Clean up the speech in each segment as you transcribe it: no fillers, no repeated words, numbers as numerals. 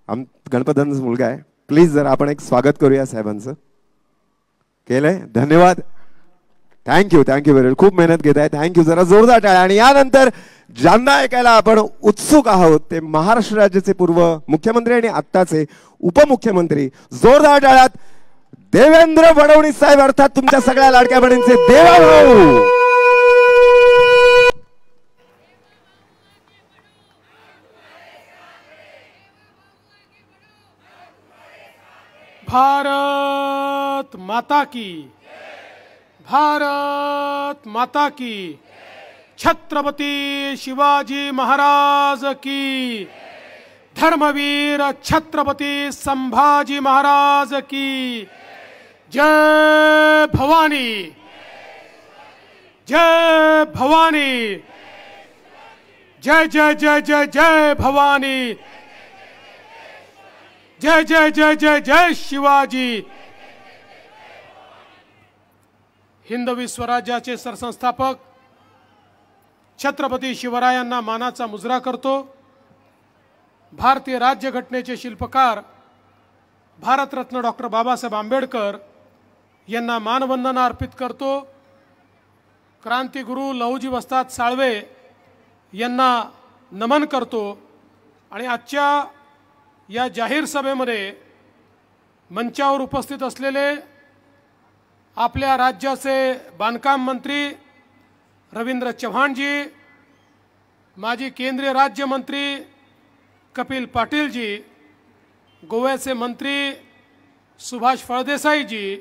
गणपतदांचा मुलगा आहे. प्लीज जरा आपण एक स्वागत करूया साहेबांचं. केलंय. धन्यवाद. Thank you very much. खूप मेहनत घेत आहे. थँक्यू. जरा जोरदार टाळ्या. आणि यानंतर ज्यांना ऐकायला आपण उत्सुक आहोत ते महाराष्ट्र राज्याचे पूर्व मुख्यमंत्री आणि आत्ताचे उपमुख्यमंत्री. जोरदार टाळ्यात देवेंद्र फडणवीस साहेब, अर्थात तुमच्या सगळ्या लाडक्या बहिणींचे देवाभाऊ. भारत माता की, भारत माता की, छत्रपती शिवाजी महाराज की, धर्मवीर छत्रपती संभाजी महाराज की. जय भवानी, जय भवानी, जय जय जय जय जय भवानी, जय जय जय जय जय शिवाजी. हिंदवी स्वराज्याचे सरसंस्थापक छत्रपती शिवरायांना मानाचा मुजरा करतो. भारतीय राज्यघटनेचे शिल्पकार भारतरत्न डॉक्टर बाबासाहेब आंबेडकर यांना मानवंदना अर्पित करतो. क्रांतिगुरु लहुजी वस्ताद साळवे यांना नमन करतो. आणि आजच्या या जाहीर सभेमध्ये मंचावर उपस्थित असलेले आपल्या राज्याचे बांधकाम मंत्री रवींद्र चव्हाणजी, माजी केंद्रीय राज्यमंत्री कपिल पाटीलजी, गोव्याचे मंत्री सुभाष फळदेसाईजी,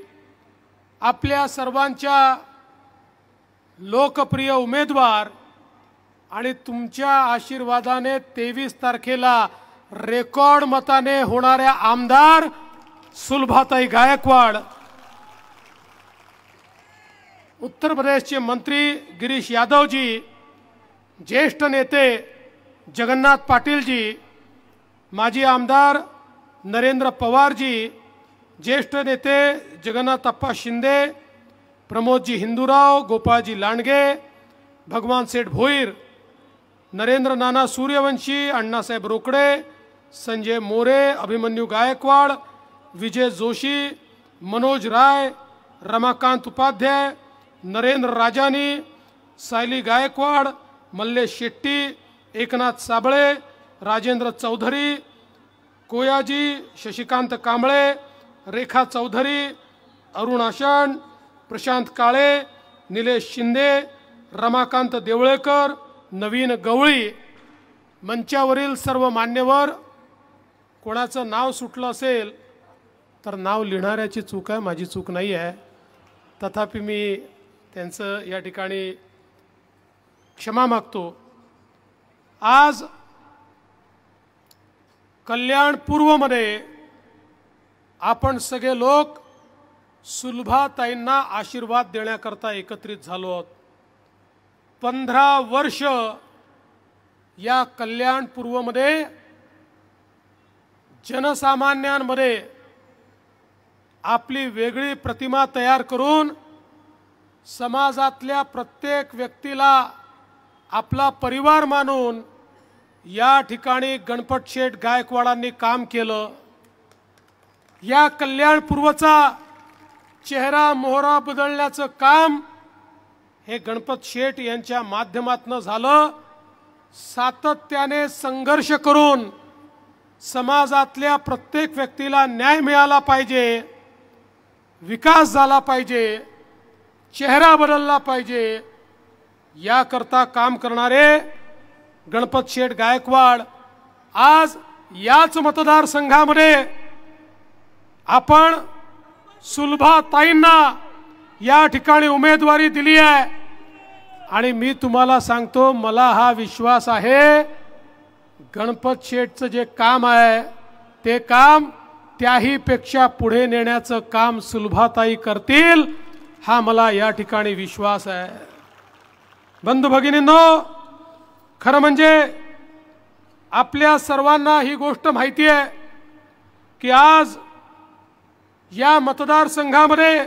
आपल्या सर्वांच्या लोकप्रिय उमेदवार आणि तुमच्या आशीर्वादाने 23 तारखेला रेकॉर्ड मताने होणाऱ्या आमदार सुलभाताई गायकवाड, उत्तर प्रदेशचे मंत्री गिरीश यादवजी, ज्येष्ठ नेते जगन्नाथ पाटीलजी, माजी आमदार नरेंद्र पवारजी, ज्येष्ठ नेते जगन्नाथ अप्पा शिंदे, प्रमोदजी हिंदूराव, गोपाळजी लांडगे, भगवान सेठ भोईर, नरेंद्र नाना सूर्यवंशी, अण्णासाहेब रोकडे, संजय मोरे, अभिमन्यू गायकवाड, विजय जोशी, मनोज राय, रमाकांत उपाध्याय, नरेंद्र राजानी, सायली गायकवाड, मल्लेश शेट्टी, एकनाथ साबळे, राजेंद्र चौधरी, कोयाजी, शशिकांत कांबळे, रेखा चौधरी, अरुण आषाण, प्रशांत काळे, निलेश शिंदे, रमाकांत देवळेकर, नवीन गवळी. मंचावरील सर्व मान्यवर, कोणाचं नाव सुटलं असेल तर नाव लिहिणाऱ्याची चूक आहे, माझी चूक नाही आहे. तथापि मी त्यांचं या ठिकाणी क्षमा मागतो. आज कल्याण पूर्वमध्ये आपण सगळे लोक सुलभाताईंना आशीर्वाद देण्याकरता एकत्रित झालो आहोत. 15 वर्ष या कल्याण पूर्वमध्ये जनसामान्यांमध्ये आपली वेगळी प्रतिमा तयार करून समाजातल्या प्रत्येक व्यक्तीला आपला परिवार मानून या ठिकाणी गणपत शेठ गायकवाडांनी काम केलं. या कल्याण पूर्वचा चेहरा मोहरा बदलण्याचं काम हे गणपत शेठ यांच्या माध्यमातून झालं. सातत्याने संघर्ष करून समाजातल्या प्रत्येक व्यक्तीला न्याय मिळाला पाहिजे, विकास झाला पाहिजे, चेहरा बदलला पाहिजे, याकरता काम करणारे गणपत शेठ गायकवाड आज याच मतदारसंघामध्ये आपण सुलभाताईंना या ठिकाणी उमेदवारी दिली आहे. आणि मी तुम्हाला सांगतो, मला हा विश्वास आहे गणपत शेठचं जे काम आहे ते काम त्याही पेक्षा पुढे नेण्याचं काम सुलभाताई करतील, हा मला या ठिकाणी विश्वास आहे. बंधू भगिनींनो, खरं म्हणजे आपल्या सर्वांना ही गोष्ट माहिती आहे की आज या मतदारसंघामध्ये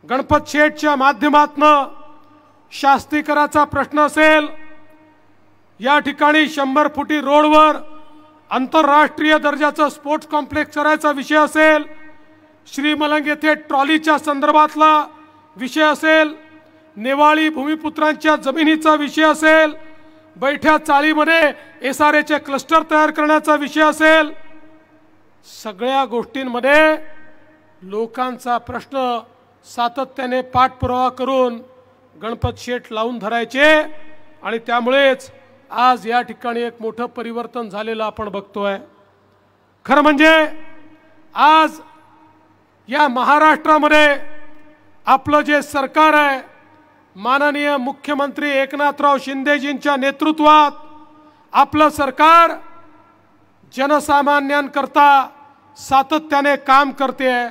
गणपत शेठच्या माध्यमातून शास्तीकराचा प्रश्न असेल, या ठिकाणी 100 फुटी रोडवर आंतरराष्ट्रीय दर्जाचं स्पोर्ट्स कॉम्प्लेक्स करायचा विषय असेल, श्रीमलंग येथे ट्रॉलीच्या संदर्भातला विषय असेल, नेवाळी भूमिपुत्रांच्या जमिनीचा विषय असेल, बैठ्या चाळीमध्ये SRAचे क्लस्टर तयार करण्याचा विषय असेल, सगळ्या गोष्टींमध्ये लोकांचा प्रश्न सातत्याने पाठपुरावा करून गणपत शेठ लावून धरायचे आणि त्यामुळेच आज या ठिकाणी एक मोठं परिवर्तन झालेलं आपण बघतोय। खरं म्हणजे आज या महाराष्ट्रामध्ये आपलं जे सरकार आहे, माननीय मुख्यमंत्री एकनाथराव शिंदेजींच्या नेतृत्वात आपलं सरकार जनसामान्यांकरता सातत्याने काम करते आहे।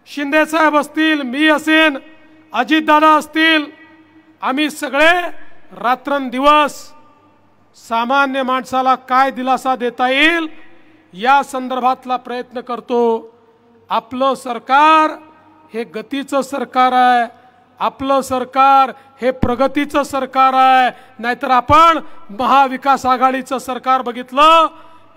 शिंदे साहेब असतील, मी असेन, अजितदादा असतील, आम्ही सगळे रात्रंदिवस सामान्य माणसाला काय दिलासा देता येईल या संदर्भातला प्रयत्न करतो। आपलं सरकार हे गतीचं सरकार आहे, आपलं सरकार हे प्रगतीचं सरकार आहे, नाहीतर आपण महाविकास आघाडीचं सरकार बघितलं,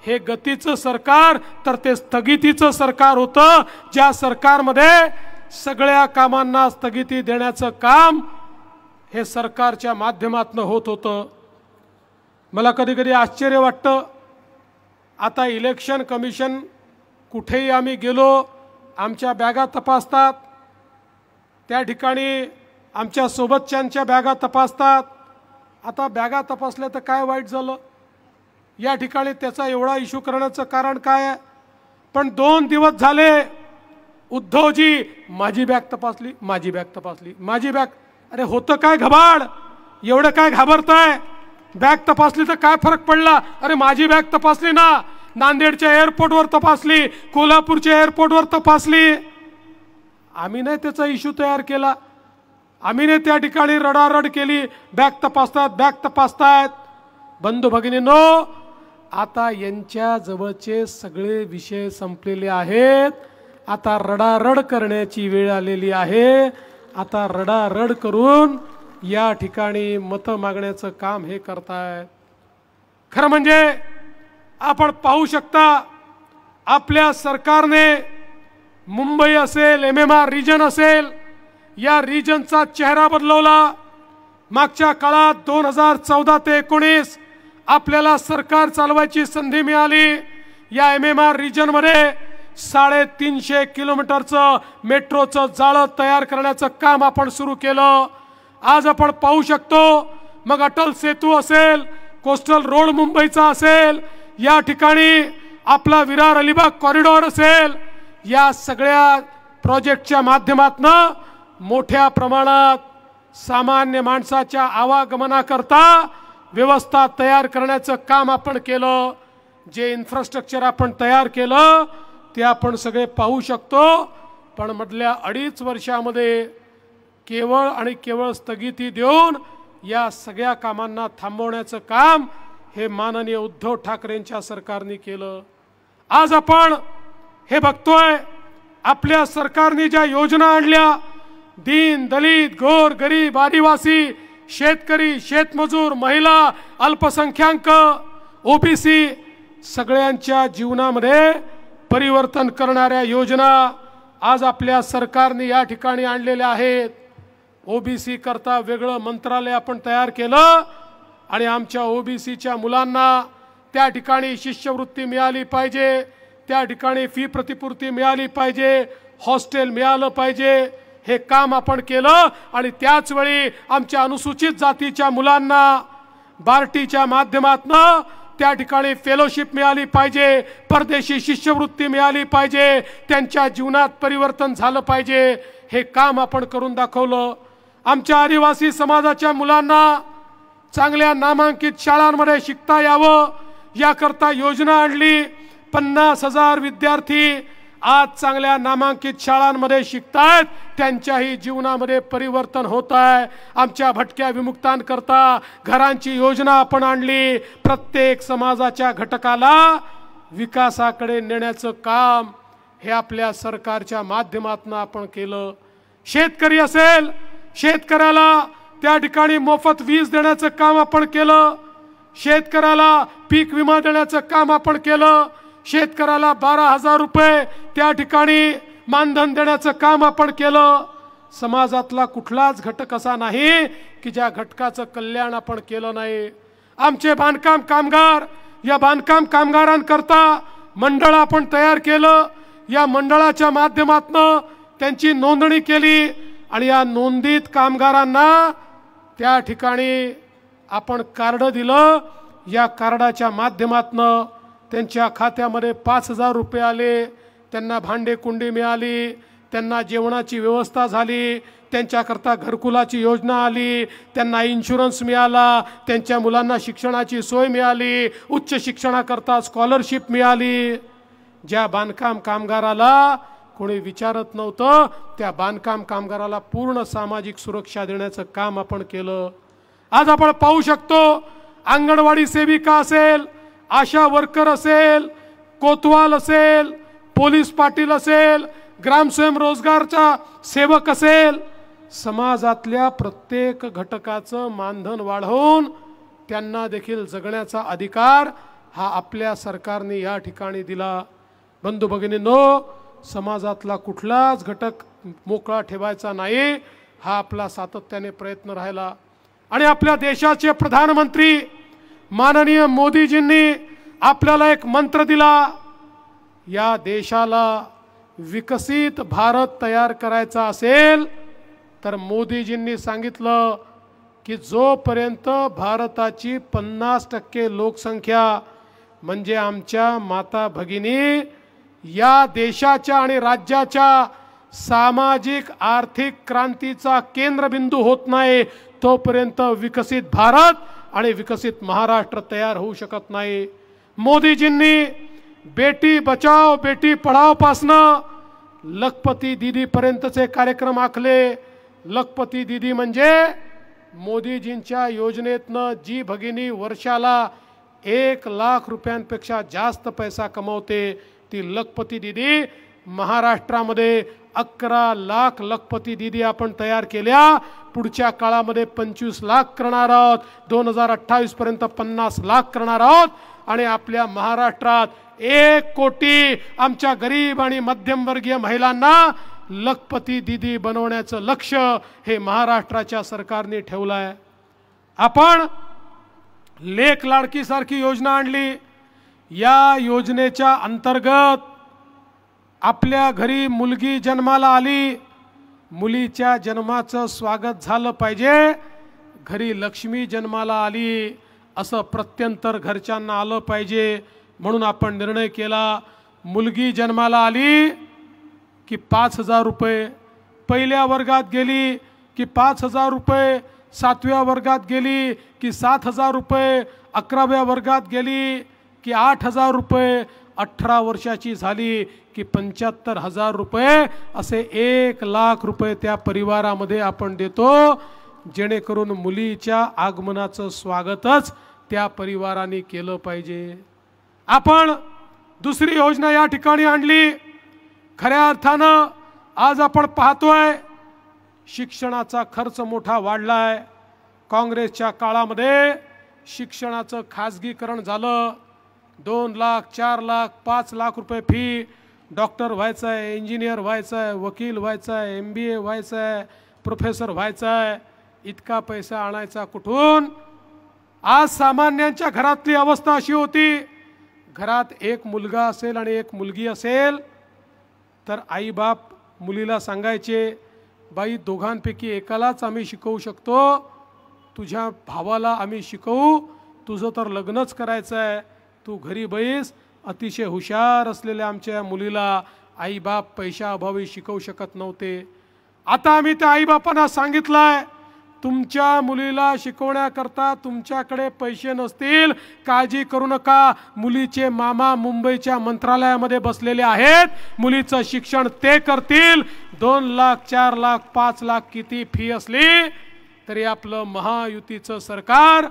हे गतीचं सरकार तर ते स्थगितीचं सरकार होतं, ज्या सरकारमध्ये सगळ्या कामांना स्थगिती देण्याचं काम हे सरकारच्या माध्यमातून होत होतं। मला कधी कधी आश्चर्य वाटतं, आता इलेक्शन कमिशन कुठेही आम्ही गेलो, आमच्या बॅगा तपासतात, त्या ठिकाणी आमच्या सोबतच्यांच्या बॅगा तपासतात। आता बॅगा तपासल्या तर काय वाईट झालं, या ठिकाणी त्याचा एवढा इश्यू करण्याचं कारण काय आहे? पण 2 दिवस झाले उद्धवजी माझी बॅग तपासली, माझी बॅग तपासली, माझी बॅग, अरे होतं काय घबाड, एवढं काय घाबरताय? बॅग तपासली तर काय फरक पडला? अरे माझी बॅग तपासली ना, नांदेडच्या एअरपोर्टवर तपासली, कोल्हापूरच्या एअरपोर्टवर तपासली, आम्ही नाही त्याचा इश्यू तयार केला, आम्ही नाही त्या ठिकाणी रडारड केली, बॅग तपासतात, बॅग तपासतायत। बंधू भगिनींनो, आता यांच्या जवळचे सगळे विषय संपलेले आहेत, आता रडारड करण्याची वेळ आलेली आहे। आता रडारड करून या ठिकाणी मत मागण्याचं काम हे करतायत। खरं म्हणजे आपण पाहू शकता, आपल्या सरकारने मुंबई असेल, MMR रिजन असेल, या रिजनचा चेहरा बदलवला। मागच्या काळात 2014 ते 19 आपल्याला सरकार चालवायची संधी मिळाली। या MMR रिजनमध्ये 350 किलोमीटरचं मेट्रोचं जाळं तयार करण्याचं काम आपण सुरू केलं। आज आपण पाहू शकतो, मग अटल सेतू असेल, कोस्टल रोड मुंबईचा असेल, या ठिकाणी आपला विरार अलिबाग कॉरिडॉर असेल, या सगळ्या प्रोजेक्टच्या माध्यमातून मोठ्या प्रमाणात सामान्य माणसाच्या आवागमनाकरता व्यवस्था तयार करण्याचं काम आपण केलं। जे इन्फ्रास्ट्रक्चर आपण तयार केलं ते आपण सगळे पाहू शकतो, पण मधल्या 2.5 वर्षामध्ये केवळ आणि केवळ स्थगिती देऊन या सगळ्या कामांना थांबवण्याचं काम हे माननीय उद्धव ठाकरेंच्या सरकारने केलं। आज आपण हे बघतोय, आपल्या सरकारने ज्या योजना आणल्या, दीन दलित गोर गरीब आदिवासी शेतकरी शेतमजूर महिला अल्पसंख्याक OBC सगळ्यांच्या जीवनामध्ये परिवर्तन करणाऱ्या योजना आज आपल्या सरकारने या ठिकाणी आणलेल्या आहेत। OBC करता वेगळं मंत्रालय आपण तयार केलं आणि आमच्या OBCच्या मुलांना त्या ठिकाणी शिष्यवृत्ती मिळाली पाहिजे, त्या ठिकाणी फी प्रतिपूर्ती मिळाली पाहिजे, हॉस्टेल मिळालं पाहिजे, हे काम आपण केलं। आणि त्याच वेळी आमच्या अनुसूचित जातीच्या मुलांना बार्टीच्या माध्यमातून त्या ठिकाणी फेलोशिप मिळाली पाहिजे, परदेशी शिष्यवृत्ती मिळाली पाहिजे, त्यांच्या जीवनात परिवर्तन झालं पाहिजे, हे काम आपण करून दाखवलं। आमच्या आदिवासी समाजाच्या मुलांना चांगल्या नामांकित शाळांमध्ये शिकता यावं याकरता योजना आणली। 50,000 विद्यार्थी आज चांगल्या नामांकित शाळांमध्ये शिकतायत, त्यांच्याही जीवनामध्ये परिवर्तन होत आहे। आमच्या भटक्या विमुक्तांकरता घरांची योजना आपण आणली। प्रत्येक समाजाच्या घटकाला विकासाकडे नेण्याचं काम हे आपल्या सरकारच्या माध्यमातून आपण केलं। शेतकरी असेल, शेतकऱ्याला त्या ठिकाणी मोफत वीज देण्याचं काम आपण केलं। शेतकऱ्याला पीक विमा देण्याचं काम आपण केलं. शेतकऱ्याला 12,000 रुपये त्या ठिकाणी मानधन देण्याचं काम आपण केलं. समाजातला कुठलाच घटक असा नाही की ज्या घटकाचं कल्याण आपण केलं नाही. आमचे बांधकाम कामगार, या बांधकाम कामगारांकरता मंडळ आपण तयार केलं. या मंडळाच्या माध्यमातून त्यांची नोंदणी केली आणि या नोंदित कामगारांना त्या ठिकाणी आपण कार्ड दिलं. या कार्डाच्या माध्यमातून त्यांच्या खात्यामध्ये 5,000 रुपये आले. त्यांना भांडे कुंडी मिळाली, त्यांना जेवणाची व्यवस्था झाली, त्यांच्याकरता घरकुलाची योजना आली, त्यांना इन्शुरन्स मिळाला, त्यांच्या मुलांना शिक्षणाची सोय मिळाली, उच्च शिक्षणाकरता स्कॉलरशिप मिळाली. ज्या बांधकाम कामगाराला कोणी विचारत नव्हतं त्या बांधकाम कामगाराला पूर्ण सामाजिक सुरक्षा देण्याचं काम आपण केलं. आज आपण पाहू शकतो अंगणवाडी सेविका असेल, आशा वर्कर असेल, कोतवाल असेल, पोलीस पाटील असेल, ग्रामस्वयं रोजगारचा सेवक असेल, समाजातल्या प्रत्येक घटकाचं मानधन वाढवून त्यांना देखील जगण्याचा अधिकार हा आपल्या सरकारने या ठिकाणी दिला. बंधू भगिनींनो, समाजातला कुठलाच घटक मोकळा ठेवायचा नाही हा आपला सातत्याने प्रयत्न राहिला. आणि आपल्या देशाचे प्रधानमंत्री माननीय मोदीजींनी आपल्याला एक मंत्र दिला. या देशाला विकसित भारत तयार करायचा असेल तर मोदीजींनी सांगितलं की जोपर्यंत भारताची 50% लोकसंख्या म्हणजे आमच्या माता भगिनी या देशाच्या आणि राज्याच्या सामाजिक आर्थिक क्रांतीचा केंद्रबिंदू होत नाही तोपर्यंत विकसित भारत आणि विकसित महाराष्ट्र तयार होऊ शकत नाही. मोदीजींनी बेटी बचाओ बेटी पढाओ पासनं लखपती दीदी पर्यंतचे कार्यक्रम आखले. लखपती दीदी म्हणजे मोदीजींच्या योजनेतनं जी भगिनी वर्षाला 1,00,000 रुपयांपेक्षा जास्त पैसा कमवते ती लखपती दीदी. महाराष्ट्रामध्ये 11 लाख लखपती दीदी आपण तयार केल्या. पुढच्या काळामध्ये 25 लाख करणार आहोत. 2028 पर्यंत 50 लाख करणार आहोत. आणि आपल्या महाराष्ट्रात 1 कोटी आमच्या गरीब आणि मध्यमवर्गीय महिलांना लखपती दीदी बनवण्याचं लक्ष्य हे महाराष्ट्राच्या सरकारने ठेवलं आहे. आपण लेक लाडकी सारखी योजना आणली. या योजनेच्या अंतर्गत आपल्या घरी मुलगी जन्माला आली, मुलीच्या जन्माचं स्वागत झालं पाहिजे. घरी लक्ष्मी जन्माला आली असं प्रत्यंतर घरच्यांना आलं पाहिजे. म्हणून आपण निर्णय केला, मुलगी जन्माला आली की 5,000 रुपये, पहिल्या वर्गात गेली की 5,000 रुपये, 7व्या वर्गात गेली की 7,000 रुपये, 11व्या वर्गात गेली की 8,000 रुपये, 18 वर्षाची झाली की 75,000 रुपये, असे 1,00,000 रुपये त्या परिवारामध्ये आपण देतो. जेणेकरून मुलीच्या आगमनाचं स्वागतच त्या परिवाराने केलं पाहिजे. आपण दुसरी योजना या ठिकाणी आणली. खऱ्या अर्थानं आज आपण पाहतोय शिक्षणाचा खर्च मोठा वाढलाय. काँग्रेसच्या काळामध्ये शिक्षणाचं खाजगीकरण झालं. 2 लाख 4 लाख 5 लाख रुपये फी. डॉक्टर व्हायचं आहे, इंजिनियर व्हायचं आहे, वकील व्हायचं आहे, MBA व्हायचं आहे, प्रोफेसर व्हायचं आहे. इतका पैसा आणायचा कुठून? आज सामान्यांच्या घरातली अवस्था अशी होती, घरात एक मुलगा असेल आणि एक मुलगी असेल तर आईबाप मुलीला सांगायचे, बाई दोघांपैकी एकालाच आम्ही शिकवू शकतो, तुझ्या भावाला आम्ही शिकवू, तुझं तर लग्नच करायचं आहे, तू घरी बैस. अतिशय हुशार असलेल्या आमच्या मुलीला आईबाप पैशाअभावी शिकवू शकत नव्हते. आता आम्ही त्या आईबापांना सांगितलंय, तुमच्या मुलीला शिकवण्याकरता तुमच्याकडे पैसे नसतील, काळजी करू नका, मुलीचे मामा मुंबईच्या मंत्रालयामध्ये बसलेले आहेत, मुलीचं शिक्षण ते करतील. 2 लाख 4 लाख 5 लाख किती फी असली तरी आपलं महायुतीचं सरकार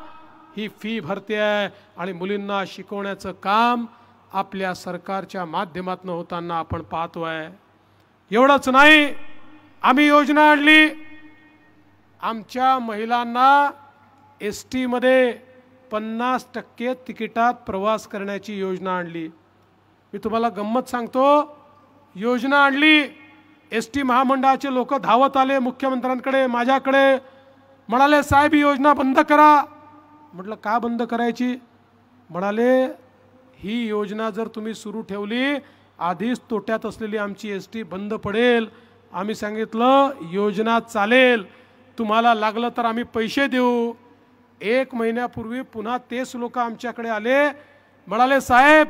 ही फी भरते आहे आणि मुलींना शिकवण्याचं काम आपल्या सरकारच्या माध्यमातून होताना आपण पाहतोय. एवढंच नाही, आम्ही योजना आणली, आमच्या महिलांना ST मध्ये 50% तिकिटात प्रवास करण्याची योजना आणली। मी तुम्हाला गंमत सांगतो, योजना आणली, एसटी महामंडळाचे लोक धावत आले मुख्यमंत्र्यांकडे, माझ्याकडे, म्हणाले साहेब ही योजना बंद करा। म्हटलं का बंद करायची? म्हणाले ही योजना जर तुम्ही सुरू ठेवली आधीच तोट्यात असलेली आमची एसटी बंद पडेल। आम्ही सांगितलं योजना चालेल, तुम्हाला लागलं तर आम्ही पैसे देऊ। 1 महिन्यापूर्वी पुन्हा तेच लोक आमच्याकडे आले, म्हणाले साहेब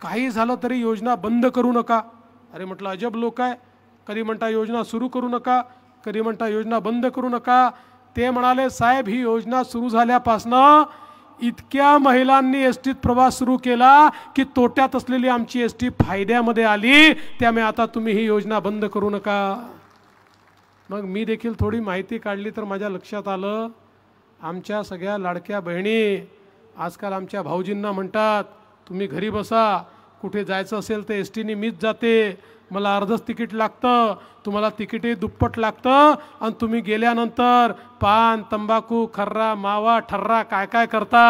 काही झालं तरी योजना बंद करू नका। अरे म्हटलं अजब लोक आहे, कधी म्हणता योजना सुरू करू नका, कधी म्हणता योजना बंद करू नका। ते म्हणाले साहेब ही योजना सुरू झाल्यापासनं इतक्या महिलांनी एसटीत प्रवास सुरू केला की तोट्यात असलेली आमची एसटी फायद्यामध्ये आली, त्यामुळे आता तुम्ही ही योजना बंद करू नका। मग मी देखील थोडी माहिती काढली तर माझ्या लक्षात आलं, आमच्या सगळ्या लाडक्या बहिणी आजकाल आमच्या भाऊजींना म्हणतात तुम्ही घरी बसा, कुठे जायचं असेल तर एसटीने मीच जाते, मला अर्धच तिकीट लागतं, तुम्हाला तिकीटही दुप्पट लागतं, आणि तुम्ही गेल्यानंतर पान तंबाखू खर्रा मावा ठर्रा काय काय करता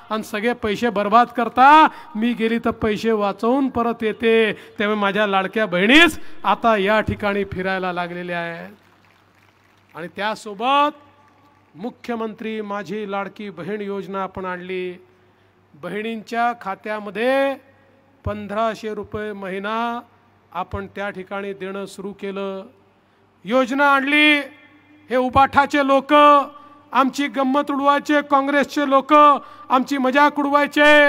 आणि सगळे पैसे बर्बाद करता। मी गेली तर पैसे वाचवून परत येते। त्यामुळे माझ्या लाडक्या बहिणीच आता या ठिकाणी फिरायला लागलेल्या आहेत। आणि त्यासोबत मुख्यमंत्री माझी लाडकी बहीण योजना आपण आणली। बहिणींच्या खात्यामध्ये 1500 रुपये महिना आपण त्या ठिकाणी देणं सुरू केलं। योजना आणली, हे उबाठाचे लोक आमची गंमत उडवायचे, काँग्रेसचे लोक आमची मजाक उडवायचे,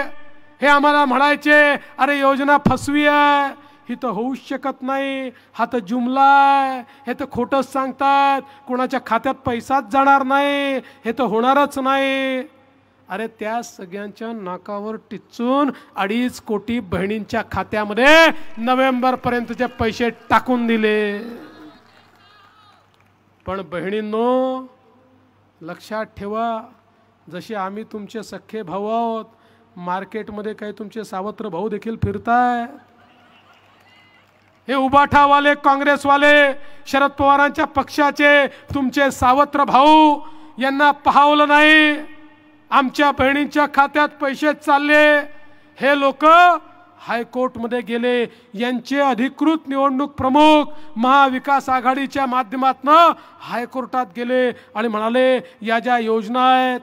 हे आम्हाला म्हणायचे अरे योजना फसवी आहे, ही तर होऊच शकत नाही, हा तर जुमला आहे, हे तर खोटंच सांगतात, कोणाच्या खात्यात पैसाच जाणार नाही, हे तर होणारच नाही। अरे त्या सगळ्यांच्या नाकावर टिचून 2.5 कोटी बहिणींच्या खात्यामध्ये नोव्हेंबर पर्यंतचे पैसे टाकून दिले। पण बहिणींनो लक्षात ठेवा, जसे आम्ही तुमचे सख्खे भाऊ आहोत, मार्केटमध्ये काही तुमचे सावत्र भाऊ देखील फिरताय। हे उबाठावाले काँग्रेसवाले शरद पवारांच्या पक्षाचे तुमचे सावत्र भाऊ, यांना पाहावलं नाही, आमच्या बहिणींच्या खात्यात पैसे चालले। हे लोक हायकोर्टमध्ये गेले, यांचे अधिकृत निवडणूक प्रमुख महाविकास आघाडीच्या माध्यमातून हायकोर्टात गेले आणि म्हणाले या ज्या योजना आहेत,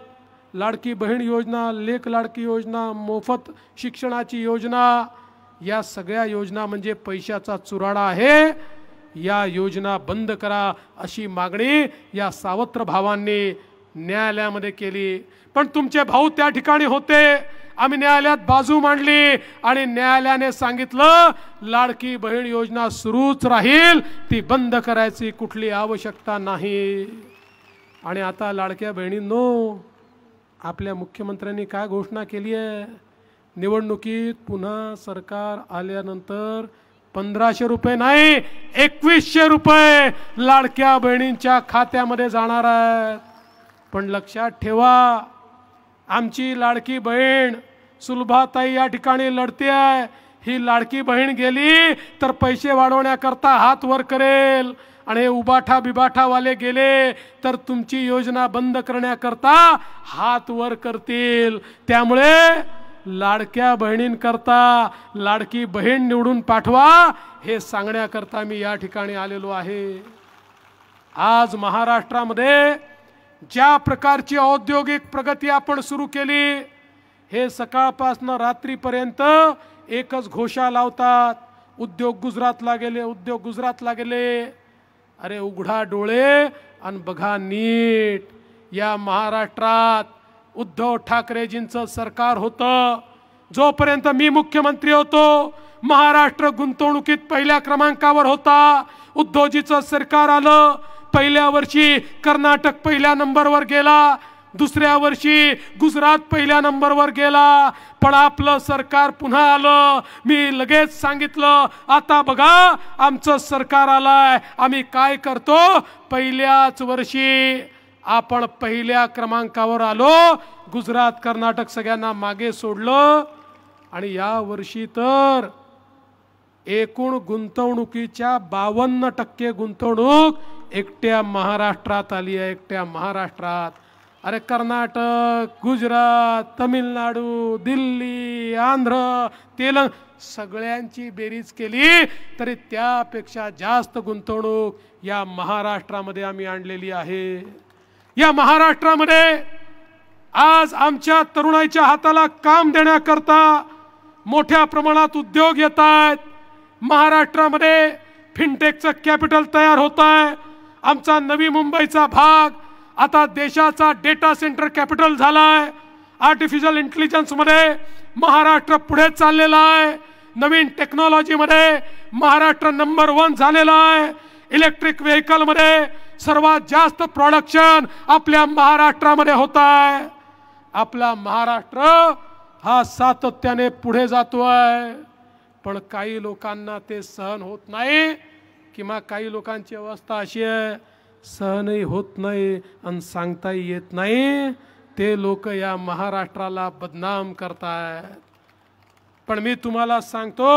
लाडकी बहीण योजना, लेक लाडकी योजना, मोफत शिक्षणाची योजना, या सगळ्या योजना म्हणजे पैशाचा चुराडा आहे, या योजना बंद करा अशी मागणी या सावत्र भावांनी न्यायालयामध्ये केली। पण तुमचे भाऊ त्या ठिकाणी होते, आम्ही न्यायालयात बाजू मांडली आणि न्यायालयाने सांगितलं लाडकी बहीण योजना सुरूच राहील, ती बंद करायची कुठली आवश्यकता नाही। आणि आता लाडक्या बहिणींनो आपल्या मुख्यमंत्र्यांनी काय घोषणा केली आहे, निवडणुकीत पुन्हा सरकार आल्यानंतर 1500 रुपये नाही 2100 रुपये लाडक्या बहिणींच्या खात्यामध्ये जाणार आहेत। पण लक्षात ठेवा, आमची लाडकी बहीण सुलभाताई या ठिकाणी लढते आहे, ही लाडकी बहीण गेली तर पैसे वाढवण्याकरता हात वर करेल, आणि उबाठा बिबाठावाले गेले तर तुमची योजना बंद करण्याकरता हात वर करतील। त्यामुळे लाडक्या बहिणींकरता लाडकी बहीण निवडून पाठवा हे सांगण्याकरता मी या ठिकाणी आलेलो आहे। आज महाराष्ट्रामध्ये ज्या प्रकारची औद्योगिक प्रगती आपण सुरू केली, हे सकाळपासून रात्रीपर्यंत एकच घोषा लावतात, उद्योग गुजरातला गेले, उद्योग गुजरातला गेले। अरे उघडा डोळे आणि बघा नीट, या महाराष्ट्रात उद्धव ठाकरेजींचं सरकार होतं, जोपर्यंत मी मुख्यमंत्री होतो महाराष्ट्र गुंतवणुकीत पहिल्या क्रमांकावर होता। उद्धवजीचं सरकार आलं, पहिल्या वर्षी कर्नाटक पहिल्या नंबरवर गेला, दुसऱ्या वर्षी गुजरात पहिल्या नंबरवर गेला, पण आपलं सरकार पुन्हा आलं। मी लगेच सांगितलं आता बघा आमचं सरकार आलंय, आम्ही काय करतो, पहिल्याच वर्षी आपण पहिल्या क्रमांकावर आलो, गुजरात कर्नाटक सगळ्यांना मागे सोडलं। आणि या वर्षी तर एकूण गुंतवणुकीच्या 52% गुंतवणूक एकट्या महाराष्ट्रात आली आहे, एकट्या महाराष्ट्रात। अरे कर्नाटक, गुजरात, तमिळनाडू, दिल्ली, आंध्र, तेलंग सगळ्यांची बेरीज केली तरी त्यापेक्षा जास्त गुंतवणूक या महाराष्ट्रामध्ये आम्ही आणलेली आहे। या महाराष्ट्रामध्ये आज आमच्या तरुणाईच्या हाताला काम देण्याकरता मोठ्या प्रमाणात उद्योग येत आहेत। महाराष्ट्रामध्ये फिनटेकचं कॅपिटल तयार होत आहे। आमचा नवी मुंबईचा भाग आता देशाचा डेटा सेंटर कॅपिटल झालाय। आर्टिफिशियल इंटेलिजन्स मध्ये महाराष्ट्र पुढे चाललेला आहे। नवीन टेक्नॉलॉजी मध्ये महाराष्ट्र नंबर 1 झालेला आहे। इलेक्ट्रिक व्हेकल मध्ये सर्वात जास्त प्रोडक्शन आपल्या महाराष्ट्रामध्ये होत आहे। आपला महाराष्ट्र हा सातत्याने पुढे जातोय, पण काही लोकांना ते सहन होत नाही किंवा काही लोकांची अवस्था अशी आहे सहनही होत नाही आणि सांगताही येत नाही। ते लोक या महाराष्ट्राला बदनाम करतायत। पण मी तुम्हाला सांगतो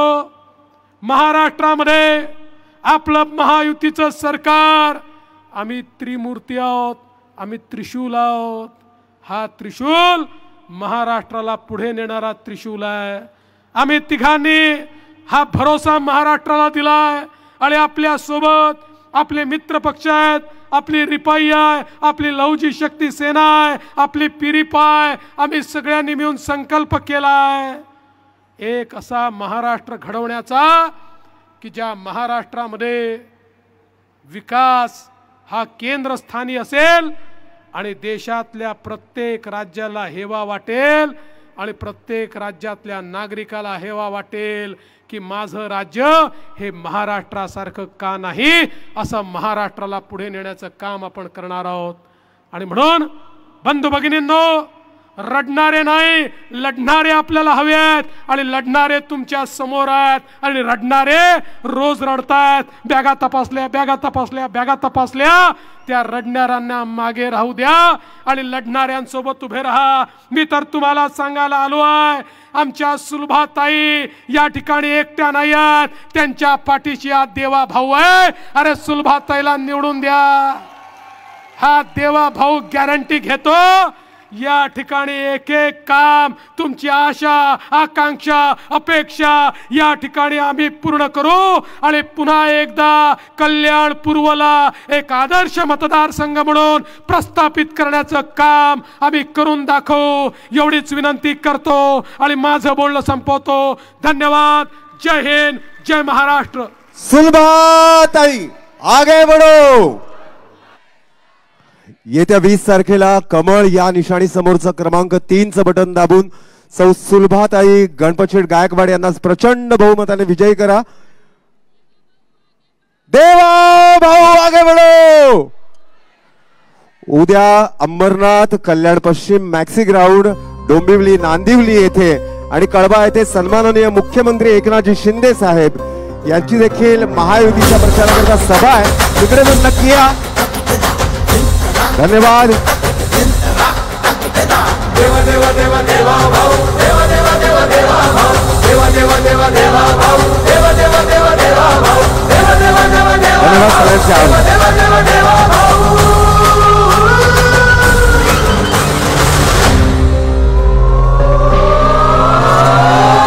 महाराष्ट्रामध्ये आपलं महायुतीचं सरकार, आम्ही त्रिमूर्ती आहोत, आम्ही त्रिशूल आहोत। हा त्रिशूल महाराष्ट्राला पुढे नेणारा त्रिशूल आहे। आम्ही तिघांनी हा भरोसा महाराष्ट्राला दिलाय आणि आपल्या सोबत आपले मित्र पक्ष आहेत, आपली रिपाई आहे, आपली लवजी शक्ती सेना आहे, आपली पिरिपा आहे। आम्ही सगळ्यांनी मिळून संकल्प केलाय एक असा महाराष्ट्र घडवण्याचा की ज्या महाराष्ट्रामध्ये विकास हा केंद्रस्थानी असेल आणि देशातल्या प्रत्येक राज्याला हेवा वाटेल आणि प्रत्येक राज्यातल्या नागरिकाला हेवा वाटेल की माझं राज्य हे महाराष्ट्रासारखं का नाही, असं महाराष्ट्राला पुढे नेण्याचं काम आपण करणार आहोत। आणि म्हणून बंधू भगिनींनो, रडणारे नाही लढणारे आपल्याला हवे आहेत आणि लढणारे तुमच्या समोर आहेत आणि रडणारे रोज रडतायत। बॅगा तपासल्या, बॅगा तपासल्या, बॅगा तपासल्या, त्या रडणाऱ्यांना मागे राहू द्या आणि लढणाऱ्यांसोबत उभे राहा। मी तर तुम्हाला सांगायला आलो आहे आमच्या सुलभाताई या ठिकाणी एकट्या नाही आहेत, त्यांच्या पाठीशी हा देवा भाऊ आहे। अरे सुलभाताईला निवडून द्या। हा देवा भाऊ गॅरंटी घेतो या ठिकाणी एक एक काम तुमची आशा आकांक्षा अपेक्षा या ठिकाणी आम्ही पूर्ण करू आणि पुन्हा एकदा कल्याण पूर्वला एक आदर्श मतदारसंघ म्हणून प्रस्थापित करण्याचं काम आम्ही करून दाखवू एवढीच विनंती करतो आणि माझं बोलणं संपवतो। धन्यवाद। जय हिंद, जय महाराष्ट्र। सुलभाताई आगे बढ़ो। येत्या 20 तारखेला कमळ या निशाणी समोरचं क्रमांक 3चं बटन दाबून सौ सुलभाताई गणपतशेठ गायकवाड यांना प्रचंड बहुमताने विजयी करा। देवा भाऊ आगे बढ़ो। उद्या अंबरनाथ, कल्याण पश्चिम, मॅक्सी ग्राउंड, डोंबिवली, नांदिवली येथे आणि कळवा येथे सन्माननीय मुख्यमंत्री एकनाथजी शिंदे साहेब यांची देखील महायुतीच्या प्रचाराकरता सभा आहे, तिकडे पण नक्की या। धन्यवाद। देवा देवा देवा देवा भाऊ, देवा देवा देवा देवा भाऊ, देवा देवा देवा देवा भाऊ, देवा देवा देवा देवा भाऊ, देवा देवा देवा देवा भाऊ।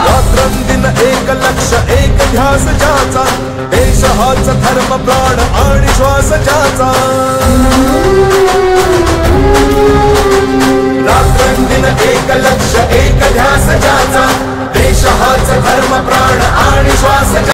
रात्रंदिन एक लक्ष्य एक ध्यास ज्याचा, देश हाच धर्म प्राण आणि श्वास ज्याचा। रात्रंदिन एक लक्ष्य एक ध्यास ज्याचा, देश हाच धर्म प्राण आणि श्वास